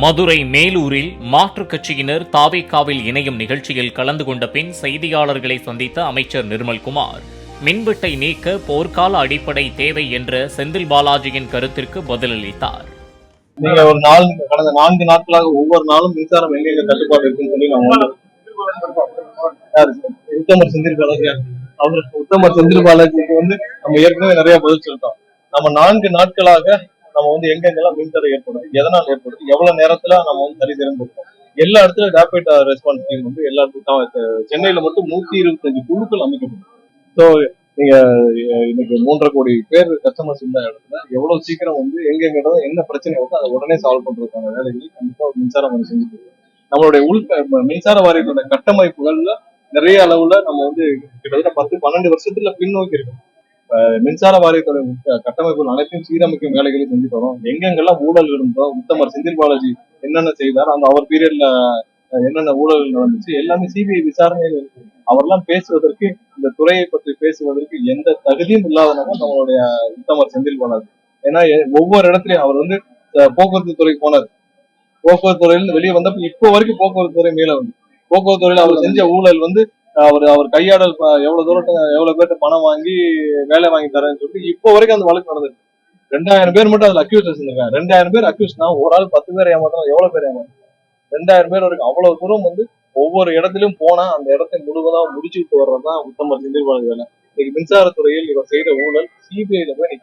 மதுரை மேலூரில் மாற்றுக் கட்சியினர் தாவேகாவில் இணையும் நிகழ்ச்சியில் கலந்து கொண்ட பின் செய்தியாளர்களை சந்தித்த அமைச்சர் நிர்மல்குமார், மின்வெட்டை நீக்க போர்க்கால அடிப்படை தேவை என்ற செந்தில் பாலாஜியின் கருத்திற்கு பதிலளித்தார். நீங்க ஒரு கடந்த 4 நாட்களாக ஒவ்வொரு நாளும் மின்சாரம் எங்க கட்டுப்பாடு இருக்குன்னு சொல்லி உத்தமர் செந்தில் பாலாஜி உத்தமர் செந்தில் பாலாஜிக்கு நம்ம ஏற்கனவே நிறைய பதில் சொல்லிட்டோம். நம்ம 4 நாட்களாக நம்ம எங்கெங்கெல்லாம் மின்தடை ஏற்படுது, எதனால் ஏற்படுது, எவ்வளவு நேரத்துல நம்ம சரி தெரிஞ்சிருக்கோம். எல்லா இடத்துலயும் ரேபிட் ரெஸ்பான்ஸ் டீம் எல்லா இடத்துக்கும் சென்னையில மட்டும் 125 குழுக்கள் அமைக்கப்படும். ஸோ நீங்க இன்னைக்கு 3.5 கோடி பேர் கஸ்டமர்ஸ் இருந்த இடத்துல எவ்வளவு சீக்கிரம் எங்க என்ன பிரச்சனை வருது அதை உடனே சால்வ் பண்றதுக்கான வேலைகளை கண்டிப்பா மின்சாரம் செஞ்சுட்டு இருக்கோம். நம்மளுடைய மின்சார வாரியத்தோட கட்டமைப்புகள்ல நிறைய அளவுல நம்ம கிட்டத்தட்ட 10-12 வருஷத்துல பின்னோக்கி இருக்கோம். மின்சார வாரியத்தோட கட்டமைப்புகள் அனைத்தையும் சீரமைக்கும் வேலைகளை செஞ்சு தரோம். எங்கெங்கெல்லாம் ஊழல் இருந்தோ, உத்தமர் செந்தில் பாலாஜி என்னென்ன செய்தார், அவர் பீரியட்ல என்னென்ன ஊழல் நடந்துச்சு எல்லாமே சிபிஐ விசாரணையில் இருக்கு. அவரெல்லாம் பேசுவதற்கு, இந்த துறையை பற்றி பேசுவதற்கு எந்த தகுதியும் இல்லாதவங்க நம்மளுடைய உத்தமர் செந்தில் பாலாஜி. ஏன்னா ஒவ்வொரு இடத்துலயும் அவர் போக்குவரத்து துறைக்கு போனார். போக்குவரத்து துறையில வெளியே வந்தப்ப இப்போ வரைக்கும் போக்குவரத்து துறை மேல போக்குவரத்து துறையில அவர் செஞ்ச ஊழல் அவர் கையாடல் எவ்வளவு பேர்ட்ட பணம் வாங்கி வேலை வாங்கி தரேன்னு சொல்லிட்டு இப்போ வரைக்கும் அந்த வழக்கு நடந்திருக்கு. 2000 பேர் மட்டும் அதுல அக்யூஸ் வச்சிருக்காங்க. 2000 பேர் அக்யூஸ்னா ஒரு ஆள் 10 பேர் ஏமாத்தலாம், எவ்வளவு பேர் ஏமாத்தலாம்? 2000 பேர் வரைக்கும் அவ்வளவு தூரம் ஒவ்வொரு இடத்திலும் போனா அந்த இடத்தை முழுவதா முடிச்சுட்டு வர்றதுதான் உத்தமர் செந்தில் பாலாஜி வேலை. இன்னைக்கு மின்சாரத்துறையில் இவர் செய்த ஊழல் சிபிஐல போய்